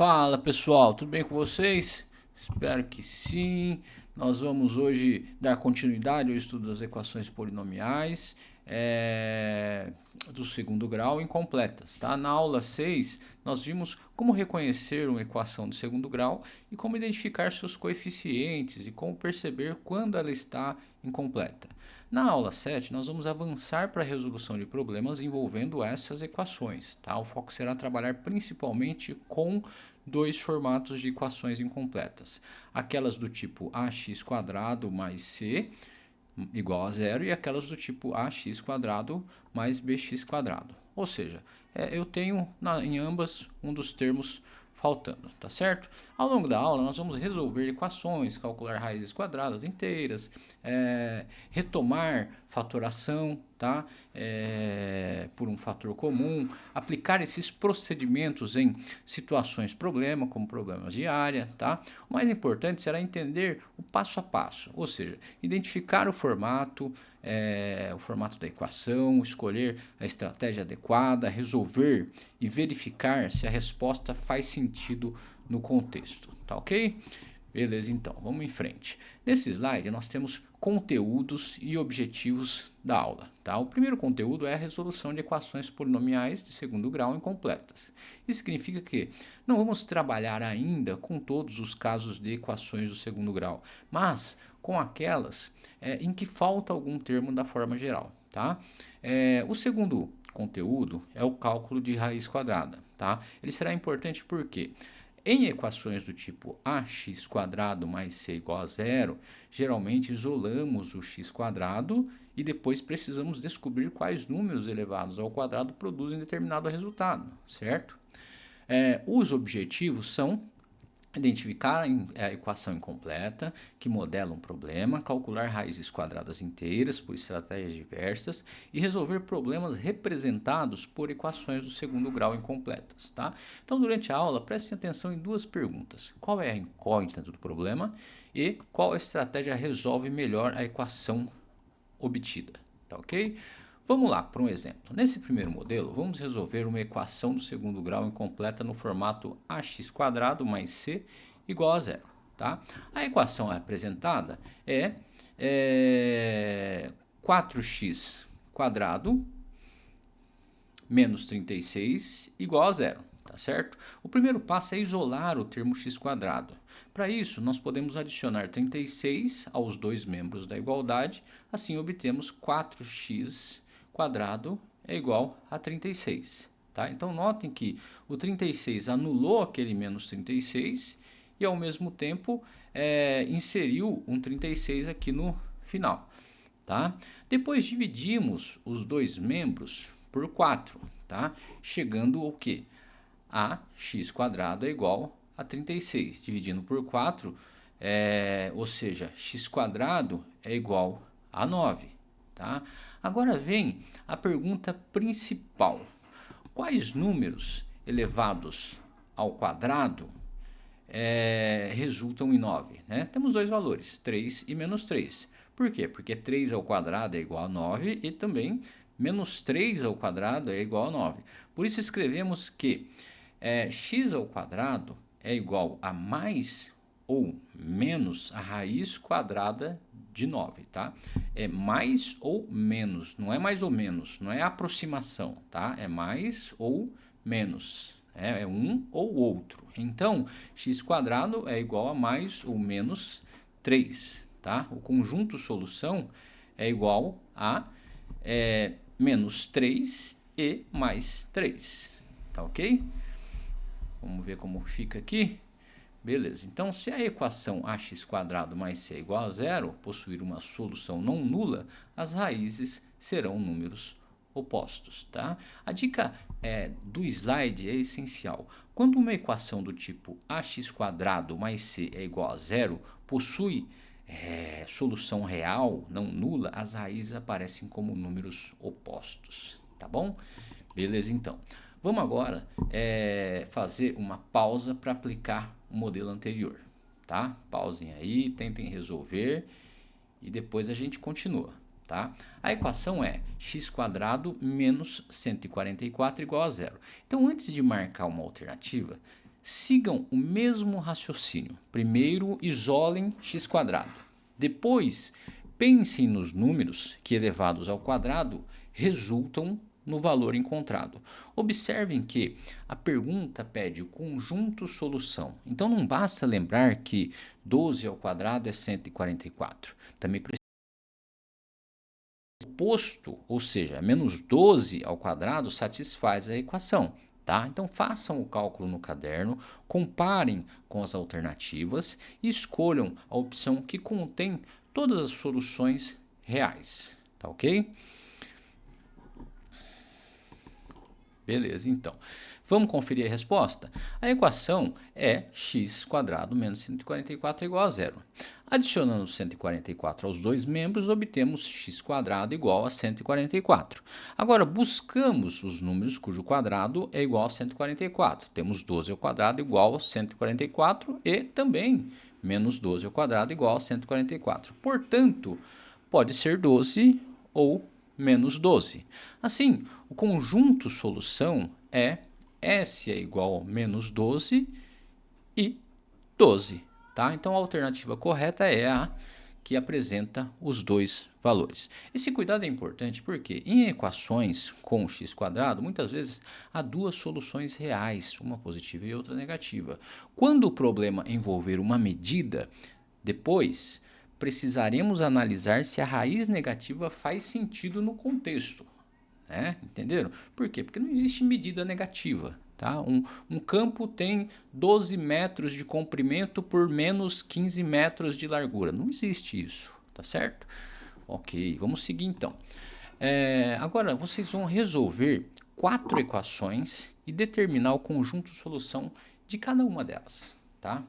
Fala pessoal, tudo bem com vocês? Espero que sim. Nós vamos hoje dar continuidade ao estudo das equações polinomiais do segundo grau incompletas. Tá? Na aula 6, nós vimos como reconhecer uma equação de segundo grau e como identificar seus coeficientes e como perceber quando ela está incompleta. Na aula 7, nós vamos avançar para a resolução de problemas envolvendo essas equações. Tá? O foco será trabalhar principalmente com dois formatos de equações incompletas. Aquelas do tipo ax² mais c igual a zero e aquelas do tipo ax² mais bx². Ou seja, eu tenho em ambas um dos termos faltando, tá certo? Ao longo da aula nós vamos resolver equações, calcular raízes quadradas inteiras, retomar fatoração, tá? Por um fator comum, aplicar esses procedimentos em situações problema, como problemas de área, tá? O mais importante será entender o passo a passo, ou seja, identificar o formato da equação, escolher a estratégia adequada, resolver e verificar se a resposta faz sentido no contexto, tá ok? Beleza, então, vamos em frente. Nesse slide, nós temos conteúdos e objetivos da aula. Tá? O primeiro conteúdo é a resolução de equações polinomiais de segundo grau incompletas. Isso significa que não vamos trabalhar ainda com todos os casos de equações do segundo grau, mas com aquelas em que falta algum termo da forma geral. Tá? O segundo conteúdo é o cálculo de raiz quadrada. Tá? Ele será importante porque em equações do tipo ax² mais c igual a zero, geralmente isolamos o x² e depois precisamos descobrir quais números elevados ao quadrado produzem determinado resultado, certo? Os objetivos são identificar a equação incompleta, que modela um problema, calcular raízes quadradas inteiras por estratégias diversas e resolver problemas representados por equações do segundo grau incompletas. Tá? Então, durante a aula, prestem atenção em duas perguntas. Qual é a incógnita do problema e qual estratégia resolve melhor a equação obtida? Tá ok? Vamos lá para um exemplo. Nesse primeiro modelo, vamos resolver uma equação do segundo grau incompleta no formato ax² mais c igual a zero. Tá? A equação apresentada é 4x² menos 36 igual a zero. Tá certo? O primeiro passo é isolar o termo x². Para isso, nós podemos adicionar 36 aos dois membros da igualdade, assim obtemos 4x² é igual a 36. Tá? Então, notem que o 36 anulou aquele menos 36 e, ao mesmo tempo, inseriu um 36 aqui no final. Tá? Depois, dividimos os dois membros por 4, tá? Chegando ao quê? A x² é igual a 36. Dividindo por 4, ou seja, x² é igual a 9. Tá? Agora vem a pergunta principal. Quais números elevados ao quadrado resultam em 9? Né? Temos dois valores, 3 e menos 3. Por quê? Porque 3 ao quadrado é igual a 9 e também menos 3 ao quadrado é igual a 9. Por isso escrevemos que x² é igual a mais ou menos a raiz quadrada de 9, tá? É mais ou menos, não é mais ou menos, não é aproximação, tá? É mais ou menos, é um ou outro. Então, x² é igual a mais ou menos 3, tá? O conjunto solução é igual a menos 3 e mais 3, tá ok? Vamos ver como fica aqui. Beleza, então se a equação ax² mais c é igual a zero possuir uma solução não nula, as raízes serão números opostos. Tá? A dica do slide é essencial. Quando uma equação do tipo ax² mais c é igual a zero possui solução real, não nula, as raízes aparecem como números opostos. Tá bom? Beleza, então. Vamos agora fazer uma pausa para aplicar o modelo anterior, tá? Pausem aí, tentem resolver e depois a gente continua, tá? A equação é x² menos 144 igual a zero. Então, antes de marcar uma alternativa, sigam o mesmo raciocínio. Primeiro, isolem x². Depois, pensem nos números que, elevados ao quadrado, resultam no valor encontrado. Observem que a pergunta pede o conjunto solução. Então, não basta lembrar que 12 ao quadrado é 144. Também precisa oposto, ou seja, menos 12 ao quadrado satisfaz a equação. Tá? Então façam o cálculo no caderno, comparem com as alternativas e escolham a opção que contém todas as soluções reais. Tá ok? Beleza, então. Vamos conferir a resposta? A equação é x² menos 144 é igual a zero. Adicionando 144 aos dois membros, obtemos x² igual a 144. Agora, buscamos os números cujo quadrado é igual a 144. Temos 12 ao quadrado igual a 144 e também menos 12 ao quadrado igual a 144. Portanto, pode ser 12 ou menos 12. Assim, o conjunto solução é S é igual a menos 12 e 12. Tá? Então, a alternativa correta é a que apresenta os dois valores. Esse cuidado é importante porque em equações com x², muitas vezes há duas soluções reais, uma positiva e outra negativa. Quando o problema envolver uma medida, depois precisaremos analisar se a raiz negativa faz sentido no contexto. Entenderam? Por quê? Porque não existe medida negativa. Tá? Um campo tem 12 metros de comprimento por menos 15 metros de largura. Não existe isso, tá certo? Ok, vamos seguir então. Agora, vocês vão resolver 4 equações e determinar o conjunto de solução de cada uma delas. Tá?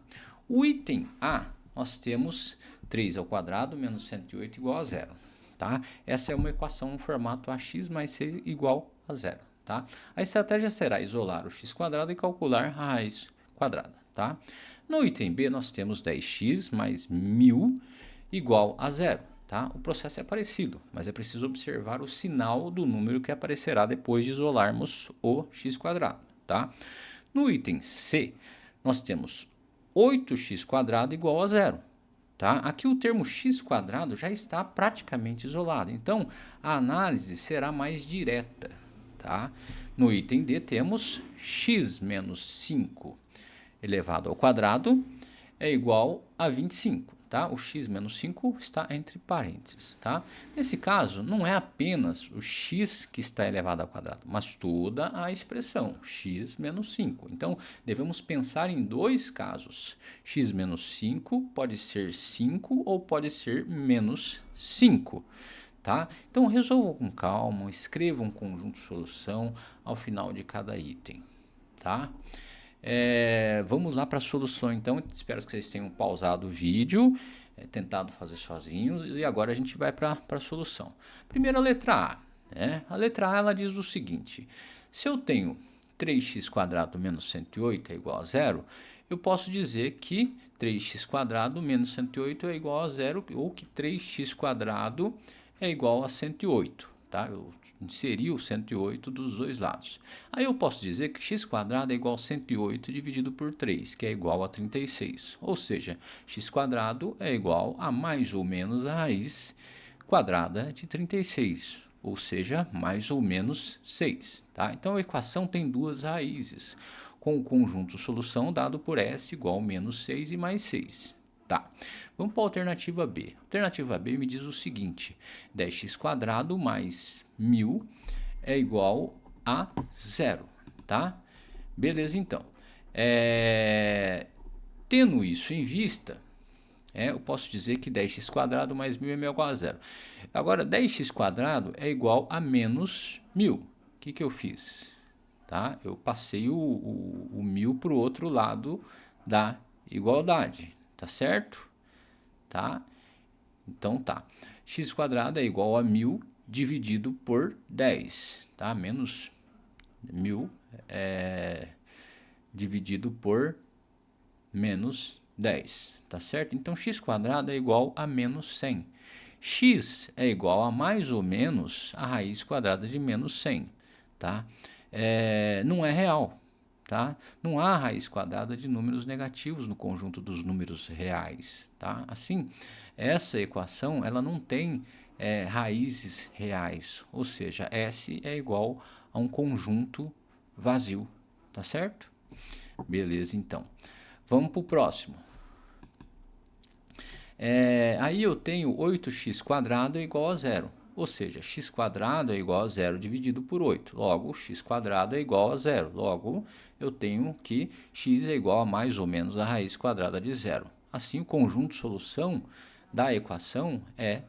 O item A, nós temos 3 ao quadrado menos 108 igual a zero. Tá? Essa é uma equação no formato ax mais 6 igual a zero. Tá? A estratégia será isolar o x² e calcular a raiz quadrada. Tá? No item B, nós temos 10x mais 1000 igual a zero. Tá? O processo é parecido, mas é preciso observar o sinal do número que aparecerá depois de isolarmos o x². Tá? No item C, nós temos 8x² igual a zero. Tá? Aqui o termo x² já está praticamente isolado, então a análise será mais direta. Tá? No item D temos x menos 5 elevado ao quadrado é igual a 25. Tá? O x menos 5 está entre parênteses. Tá? Nesse caso, não é apenas o x que está elevado ao quadrado, mas toda a expressão x menos 5. Então, devemos pensar em dois casos. X menos 5 pode ser 5 ou pode ser menos 5. Tá? Então, resolvam com calma, escrevam um conjunto de solução ao final de cada item. Tá? Vamos lá para a solução, então. Espero que vocês tenham pausado o vídeo, tentado fazer sozinhos, e agora a gente vai para a solução. Primeiro, a letra A. A letra A ela diz o seguinte: se eu tenho 3x² menos 108 é igual a zero, eu posso dizer que 3x² menos 108 é igual a zero, ou que 3x² é igual a 108. Tá? Eu inseri o 108 dos dois lados. Aí eu posso dizer que x² é igual a 108 dividido por 3, que é igual a 36. Ou seja, x² é igual a mais ou menos a raiz quadrada de 36. Ou seja, mais ou menos 6. Tá? Então a equação tem duas raízes, com o conjunto solução dado por S igual a menos 6 e mais 6. Tá. Vamos para a alternativa B. A alternativa B me diz o seguinte: 10x² mais 1000 é igual a zero. Tá? Beleza, então. Tendo isso em vista, eu posso dizer que 10x² mais 1000 é igual a zero. Agora, 10x² é igual a menos 1000. O que eu fiz? Tá? Eu passei o 1000 para o outro lado da igualdade. Tá certo? Tá? Então tá. x² é igual a 1000 dividido por 10. Tá? Menos 1000 dividido por menos 10. Tá certo? Então x² é igual a menos 100. X é igual a mais ou menos a raiz quadrada de menos 100. Tá? Não é real. tá? Não há raiz quadrada de números negativos no conjunto dos números reais, tá? Assim, essa equação ela não tem raízes reais, ou seja, S é igual a um conjunto vazio, tá certo? Beleza, então. Vamos para o próximo. Aí eu tenho 8x² é igual a zero. Ou seja, x² é igual a zero dividido por 8. Logo, x² é igual a zero. Logo, eu tenho que x é igual a mais ou menos a raiz quadrada de zero. Assim, o conjunto de solução da equação é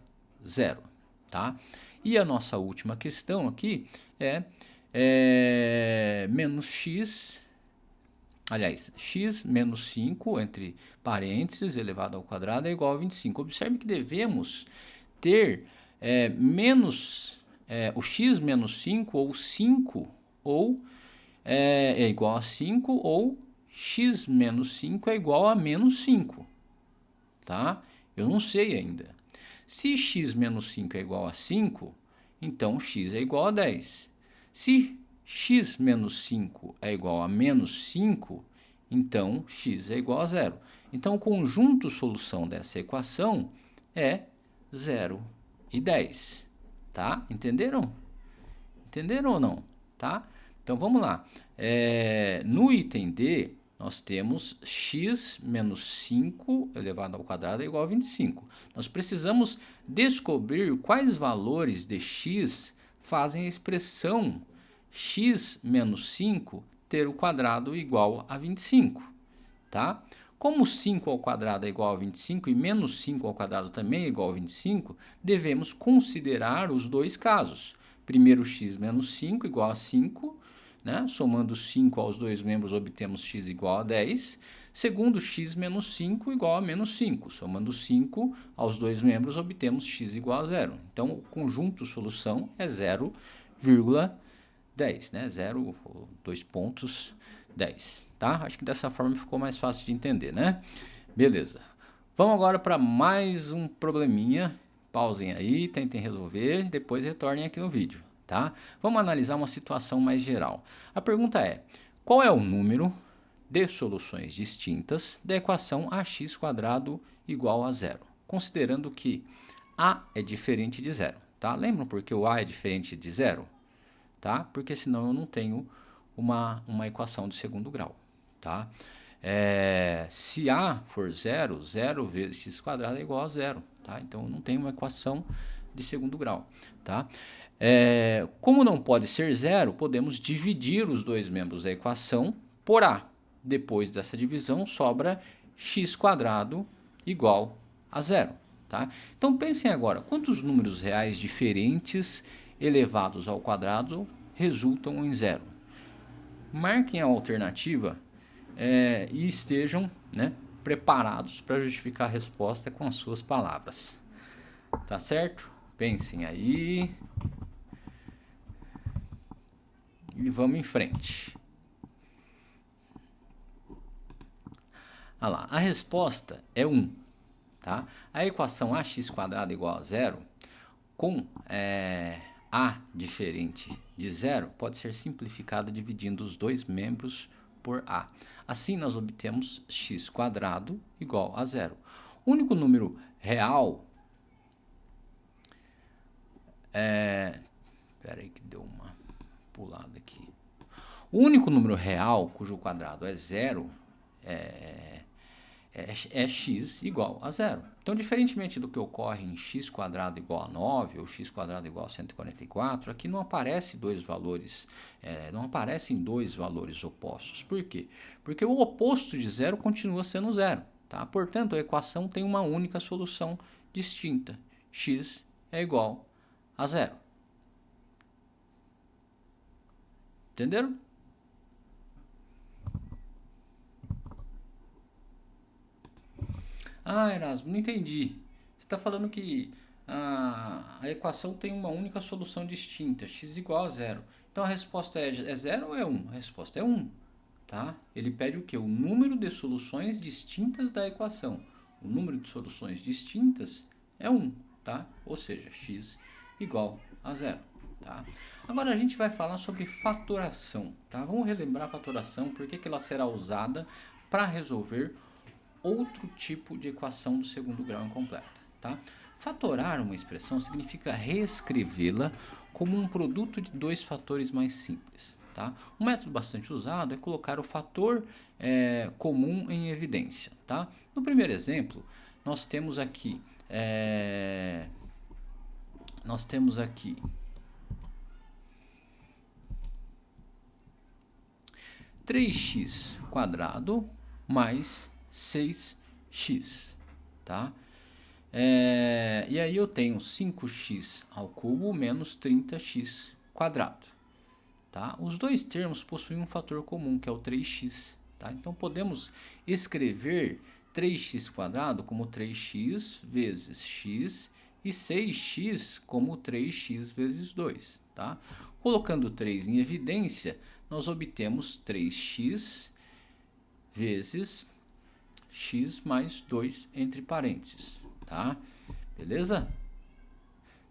zero. Tá? E a nossa última questão aqui é menos x. Aliás, x menos 5, entre parênteses, elevado ao quadrado, é igual a 25. Observe que devemos ter o x menos 5 ou 5, ou é igual a 5, ou x menos 5 é igual a menos 5. Tá? Eu não sei ainda. Se x menos 5 é igual a 5, então x é igual a 10. Se x menos 5 é igual a menos 5, então x é igual a zero. Então, o conjunto solução dessa equação é 0 e 10. Tá? Entenderam? Entenderam ou não? Tá? Então, vamos lá. No item D, nós temos x menos 5 elevado ao quadrado é igual a 25. Nós precisamos descobrir quais valores de x fazem a expressão x menos 5 ter o quadrado igual a 25. Tá? Como 5 ao quadrado é igual a 25 e menos 5 ao quadrado também é igual a 25, devemos considerar os dois casos. Primeiro, x menos 5 igual a 5, né? Somando 5 aos dois membros, obtemos x igual a 10. Segundo, x menos 5 igual a menos 5. Somando 5 aos dois membros, obtemos x igual a 0. Então, o conjunto solução é 0,10, né? 0, 2 pontos, 10. Tá? Acho que dessa forma ficou mais fácil de entender, né? Beleza. Vamos agora para mais um probleminha. Pausem aí, tentem resolver, depois retornem aqui no vídeo. Tá? Vamos analisar uma situação mais geral. A pergunta é: qual é o número de soluções distintas da equação ax² igual a zero? Considerando que a é diferente de zero. Tá? Lembram por que o a é diferente de zero? Tá? Porque senão eu não tenho uma equação de segundo grau. Tá? Se a for zero, 0 vezes x² é igual a zero. Tá? Então eu não tenho uma equação de segundo grau. Tá? Como não pode ser zero, podemos dividir os dois membros da equação por a. Depois dessa divisão, sobra x² igual a zero. Tá? Então pensem agora, quantos números reais diferentes elevados ao quadrado resultam em zero? Marquem a alternativa e estejam, né, preparados para justificar a resposta com as suas palavras. Tá certo? Pensem aí. E vamos em frente. Olha lá, a resposta é 1. Tá? A equação ax² igual a zero, com a diferente de zero, pode ser simplificada dividindo os dois membros por a. Assim, nós obtemos x² igual a zero. O único número real... Espera aí que deu uma pulada aqui. O único número real cujo quadrado é zero é x igual a zero. Então, diferentemente do que ocorre em x² igual a 9 ou x² igual a 144, aqui não aparece dois valores, não aparecem dois valores opostos. Por quê? Porque o oposto de zero continua sendo zero. Tá? Portanto, a equação tem uma única solução distinta. X é igual a zero. Entenderam? Ah, Erasmo, não entendi. Você está falando que a equação tem uma única solução distinta, x igual a zero. Então a resposta é zero ou é 1? A resposta é 1. Tá? Ele pede o quê? O número de soluções distintas da equação. O número de soluções distintas é 1. Tá? Ou seja, x igual a zero. Tá? Agora a gente vai falar sobre fatoração. Tá? Vamos relembrar a fatoração, por que ela será usada para resolver outro tipo de equação do segundo grau incompleta. Tá? Fatorar uma expressão significa reescrevê-la como um produto de dois fatores mais simples. Tá? Um método bastante usado é colocar o fator comum em evidência. Tá? No primeiro exemplo, nós temos aqui 3x quadrado mais 6x, tá? E aí eu tenho 5x ao cubo menos 30x quadrado, tá? Os dois termos possuem um fator comum, que é o 3x, tá? Então podemos escrever 3x quadrado como 3x vezes x e 6x como 3x vezes 2, tá? Colocando 3 em evidência, nós obtemos 3x vezes x mais 2 entre parênteses, tá? Beleza?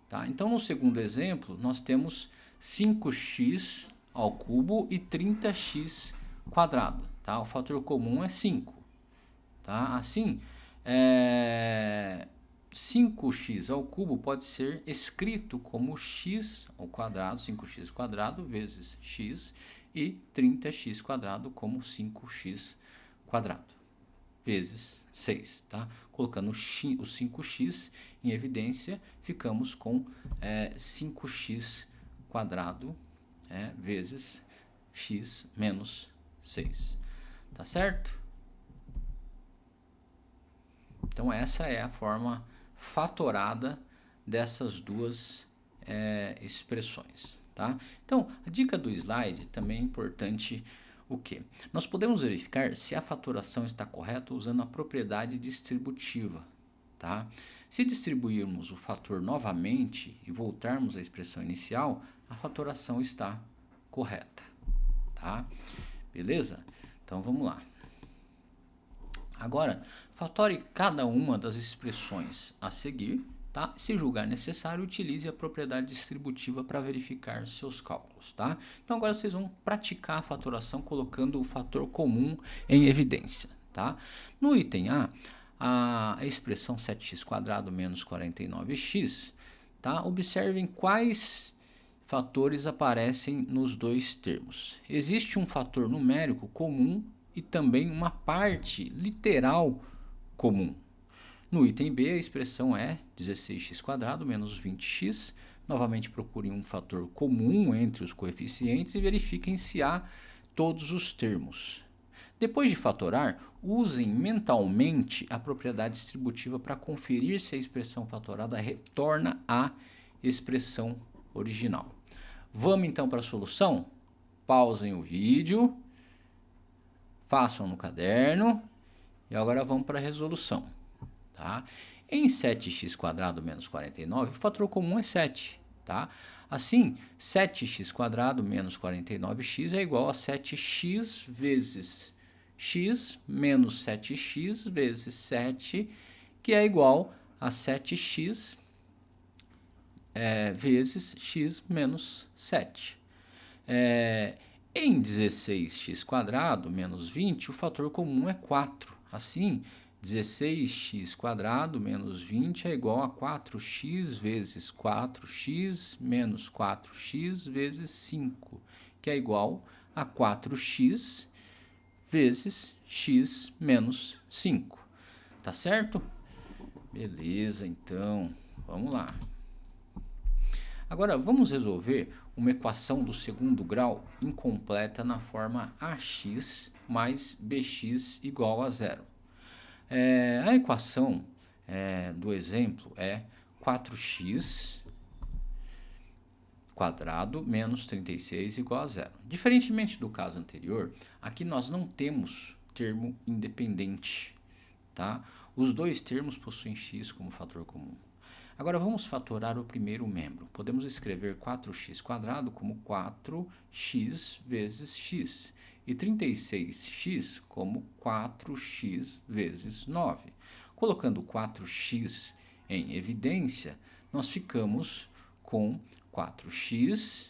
Tá? Então, no segundo exemplo, nós temos 5x ao cubo e 30x quadrado, tá? O fator comum é 5, tá? Assim, 5x ao cubo pode ser escrito como x ao quadrado, 5x quadrado vezes x, e 30x quadrado como 5x quadrado vezes 6, tá? Colocando o 5x em evidência, ficamos com 5x quadrado vezes x menos 6, tá certo? Então essa é a forma fatorada dessas duas expressões, tá? Então, a dica do slide também é importante o quê? Nós podemos verificar se a fatoração está correta usando a propriedade distributiva, tá? Se distribuirmos o fator novamente e voltarmos à expressão inicial, a fatoração está correta, tá? Beleza? Então vamos lá. Agora, fatore cada uma das expressões a seguir, tá? Se julgar necessário, utilize a propriedade distributiva para verificar seus cálculos, tá? Então agora vocês vão praticar a fatoração colocando o fator comum em evidência, tá? No item A, a expressão 7x quadrado menos 49x, tá? Observem quais fatores aparecem nos dois termos. Existe um fator numérico comum e também uma parte literal comum. No item B, a expressão é 16x quadrado menos 20x. Novamente procurem um fator comum entre os coeficientes e verifiquem se há todos os termos. Depois de fatorar, usem mentalmente a propriedade distributiva para conferir se a expressão fatorada retorna à expressão original. Vamos então para a solução? Pausem o vídeo, façam no caderno e agora vamos para a resolução. Tá? Em 7x quadrado menos 49, o fator comum é 7. Tá? Assim, 7x quadrado menos 49x é igual a 7x vezes x menos 7x vezes 7, que é igual a 7x vezes x menos 7. Em 16x quadrado menos 20, o fator comum é 4. Assim, 16x quadrado menos 20 é igual a 4x vezes 4x menos 4x vezes 5, que é igual a 4x vezes x menos 5. Tá certo? Beleza, então, vamos lá. Agora, vamos resolver uma equação do segundo grau incompleta na forma ax mais bx igual a zero. A equação do exemplo é 4x quadrado menos 36 igual a zero. Diferentemente do caso anterior, aqui nós não temos termo independente, tá? Os dois termos possuem x como fator comum. Agora vamos fatorar o primeiro membro. Podemos escrever 4x quadrado como 4x vezes x e 36x como 4x vezes 9. Colocando 4x em evidência, nós ficamos com 4x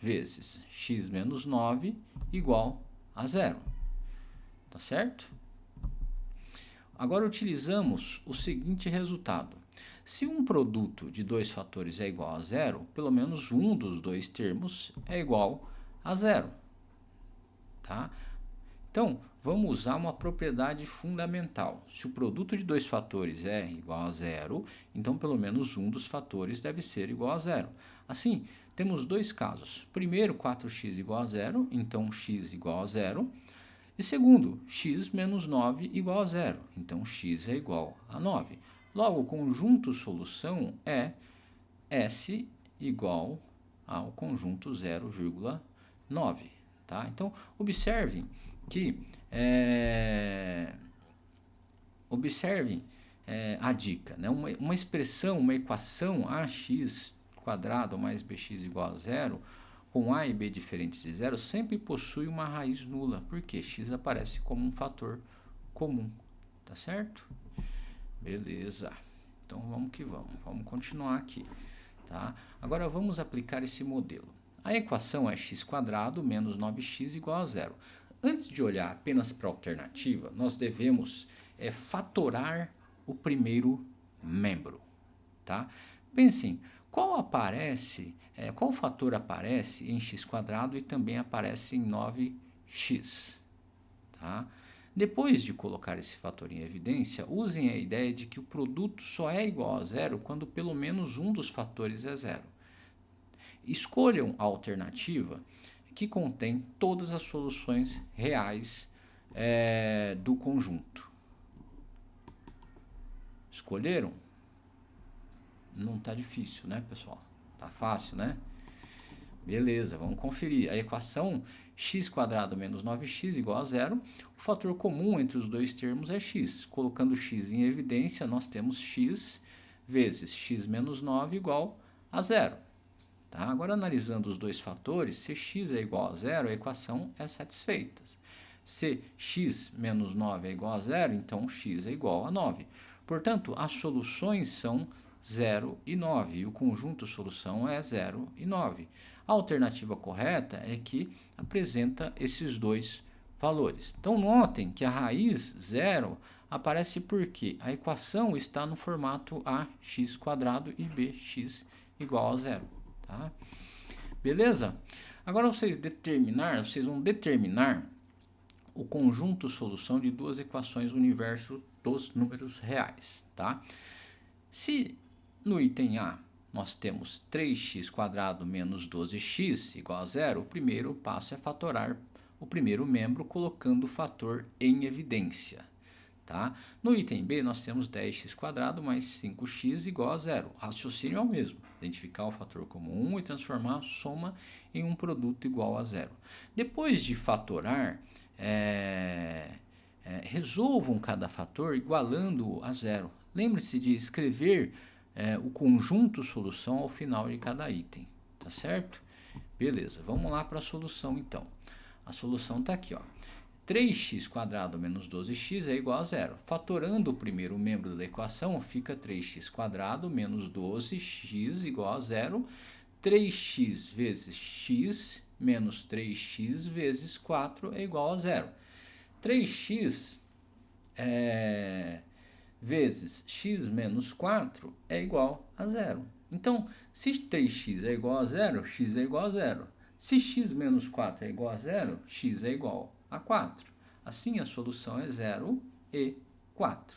vezes x menos 9 igual a zero. Tá certo? Agora utilizamos o seguinte resultado. Se um produto de dois fatores é igual a zero, pelo menos um dos dois termos é igual a zero. Tá? Então, vamos usar uma propriedade fundamental. Se o produto de dois fatores é igual a zero, então pelo menos um dos fatores deve ser igual a zero. Assim, temos dois casos. Primeiro, 4x igual a zero, então x igual a zero. E segundo, x menos 9 igual a zero, então x é igual a 9. Logo, o conjunto solução é S igual ao conjunto 0,9. Tá? Então, observem que a dica, né? Uma expressão, uma equação ax quadrado mais bx igual a zero, com a e b diferentes de zero, sempre possui uma raiz nula, porque x aparece como um fator comum, tá certo? Beleza, então vamos que vamos continuar aqui, tá? Agora vamos aplicar esse modelo. A equação é x quadrado menos 9x igual a zero. Antes de olhar apenas para a alternativa, nós devemos fatorar o primeiro membro, tá? Pensem, qual fator aparece em x quadrado e também aparece em 9x, tá? Depois de colocar esse fator em evidência, usem a ideia de que o produto só é igual a zero quando pelo menos um dos fatores é zero. Escolham a alternativa que contém todas as soluções reais do conjunto. Escolheram? Não está difícil, né, pessoal? Tá fácil, né? Beleza, vamos conferir. A equação x quadrado menos 9x igual a zero. O fator comum entre os dois termos é x. Colocando x em evidência, nós temos x vezes x menos 9 igual a zero. Tá? Agora, analisando os dois fatores, se x é igual a zero, a equação é satisfeita. Se x menos 9 é igual a zero, então x é igual a 9. Portanto, as soluções são 0 e 9, e o conjunto solução é 0 e 9. A alternativa correta é que apresenta esses dois valores. Então, notem que a raiz 0 aparece porque a equação está no formato ax quadrado e bx igual a zero. Tá? Beleza? Agora vocês vão determinar o conjunto solução de duas equações do universo dos números reais. Tá? Se no item A nós temos 3x quadrado menos 12x igual a zero, o primeiro passo é fatorar o primeiro membro colocando o fator em evidência. Tá? No item B, nós temos 10x quadrado mais 5x igual a zero. O raciocínio é o mesmo, identificar o fator comum e transformar a soma em um produto igual a zero. Depois de fatorar, resolvam cada fator igualando a zero. Lembre-se de escrever o conjunto solução ao final de cada item, tá certo? Beleza, vamos lá para a solução então. A solução está aqui, ó. 3x quadrado menos 12x é igual a zero. Fatorando o primeiro membro da equação, fica 3x quadrado menos 12x igual a zero. 3x vezes x menos 3x vezes 4 é igual a zero. 3x vezes x menos 4 é igual a zero. Então, se 3x é igual a zero, x é igual a zero. Se x menos 4 é igual a zero, x é igual a 4. Assim, a solução é 0 e 4.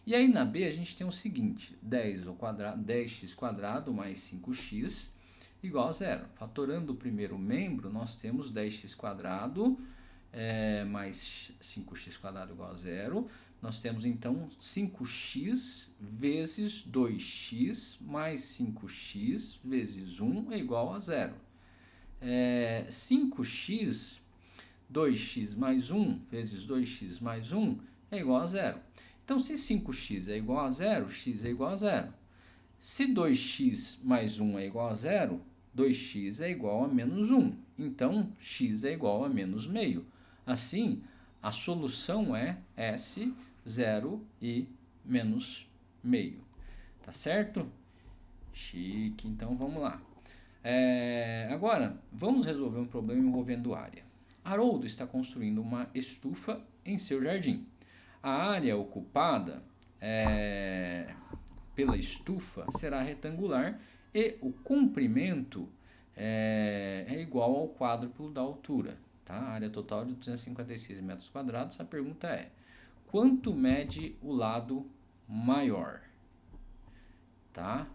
E aí, na B, a gente tem o seguinte, 10x quadrado mais 5x igual a zero. Fatorando o primeiro membro, nós temos 10x quadrado mais 5x quadrado igual a zero. Nós temos, então, 5x vezes 2x mais 5x vezes 1 é igual a zero. 5x, 2x mais 1 vezes 2x mais 1 é igual a zero. Então, se 5x é igual a zero, x é igual a zero. Se 2x mais 1 é igual a zero, 2x é igual a menos 1. Então, x é igual a menos meio. Assim, a solução é S, 0 e menos meio. Tá certo? Chique. Então, vamos lá. Agora, vamos resolver um problema envolvendo área. Haroldo está construindo uma estufa em seu jardim. A área ocupada pela estufa será retangular e o comprimento é igual ao quádruplo da altura. Tá? A área total de 256 metros quadrados. A pergunta é: quanto mede o lado maior? Tá?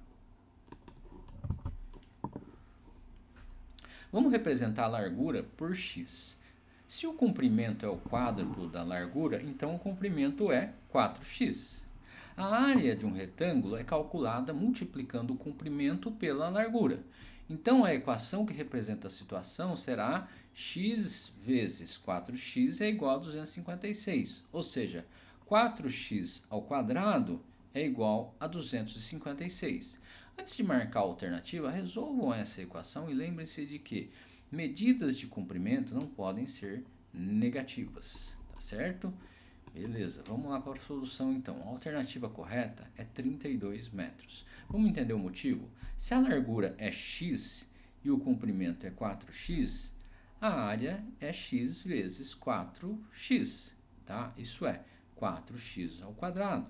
Vamos representar a largura por x. Se o comprimento é o quádruplo da largura, então o comprimento é 4x. A área de um retângulo é calculada multiplicando o comprimento pela largura. Então, a equação que representa a situação será x vezes 4x é igual a 256, ou seja, 4x ao quadrado é igual a 256. Antes de marcar a alternativa, resolvam essa equação e lembrem-se de que medidas de comprimento não podem ser negativas, tá certo? Beleza, vamos lá para a solução então. A alternativa correta é 32 metros. Vamos entender o motivo? Se a largura é x e o comprimento é 4x, a área é x vezes 4x, tá? Isso é 4x ao quadrado.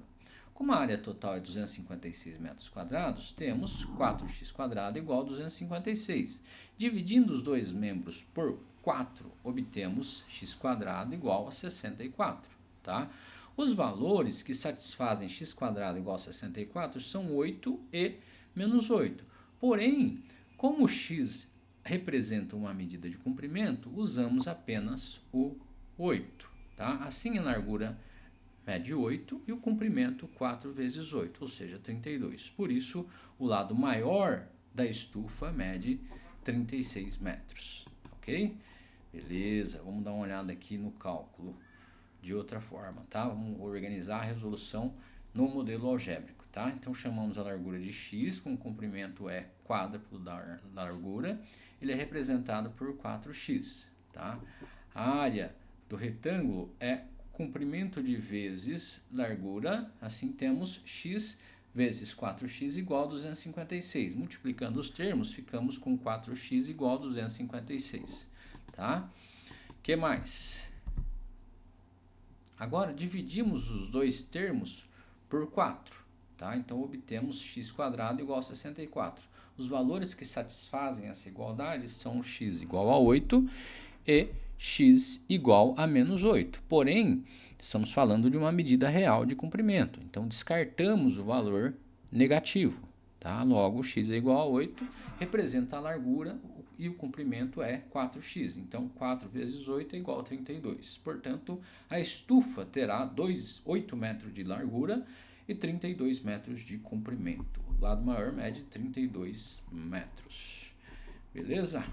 Como a área total é 256 metros quadrados, temos 4x quadrado igual a 256. Dividindo os dois membros por 4, obtemos x quadrado igual a 64. Tá? Os valores que satisfazem x quadrado igual a 64 são 8 e menos 8. Porém, como x representa uma medida de comprimento, usamos apenas o 8. Tá? Assim, a largura mede 8 e o comprimento 4 vezes 8, ou seja, 32. Por isso, o lado maior da estufa mede 36 metros. Ok? Beleza, vamos dar uma olhada aqui no cálculo de outra forma, tá? Vamos organizar a resolução no modelo algébrico, tá? Então, chamamos a largura de x, com o comprimento é quádruplo da largura, ele é representado por 4x, tá? A área do retângulo é comprimento de vezes largura, assim temos x vezes 4x igual a 256. Multiplicando os termos, ficamos com 4x igual a 256, tá? Que mais? Agora, dividimos os dois termos por 4, tá? Então, obtemos x quadrado igual a 64. Os valores que satisfazem essa igualdade são x igual a 8 e x igual a menos 8. Porém, estamos falando de uma medida real de comprimento. Então, descartamos o valor negativo. Tá? Logo, x é igual a 8, representa a largura e o comprimento é 4x. Então, 4 vezes 8 é igual a 32. Portanto, a estufa terá 8 metros de largura e 32 metros de comprimento. O lado maior mede 32 metros. Beleza?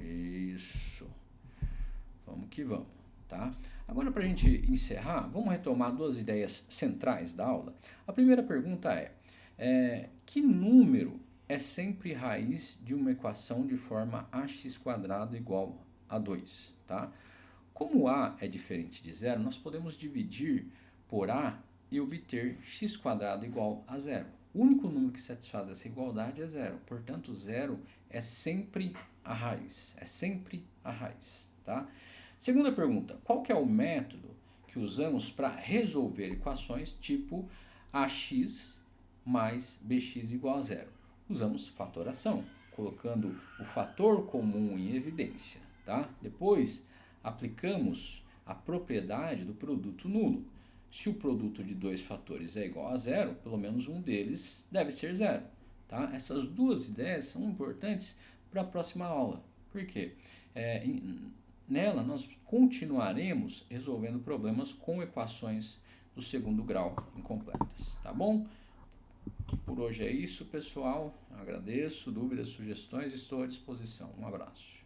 Isso. Vamos que vamos, tá? Agora, para a gente encerrar, vamos retomar duas ideias centrais da aula. A primeira pergunta que número é sempre raiz de uma equação de forma ax² igual a 2, tá? Como a é diferente de zero, nós podemos dividir por a e obter x² igual a zero. O único número que satisfaz essa igualdade é zero, portanto, zero é sempre a raiz, tá? Segunda pergunta, qual que é o método que usamos para resolver equações tipo ax mais bx igual a zero? Usamos fatoração, colocando o fator comum em evidência, tá? Depois, aplicamos a propriedade do produto nulo. Se o produto de dois fatores é igual a zero, pelo menos um deles deve ser zero, tá? Essas duas ideias são importantes para a próxima aula. Por quê? Nela, nós continuaremos resolvendo problemas com equações do segundo grau incompletas, tá bom? Por hoje é isso, pessoal. Agradeço. Dúvidas, sugestões, estou à disposição. Um abraço.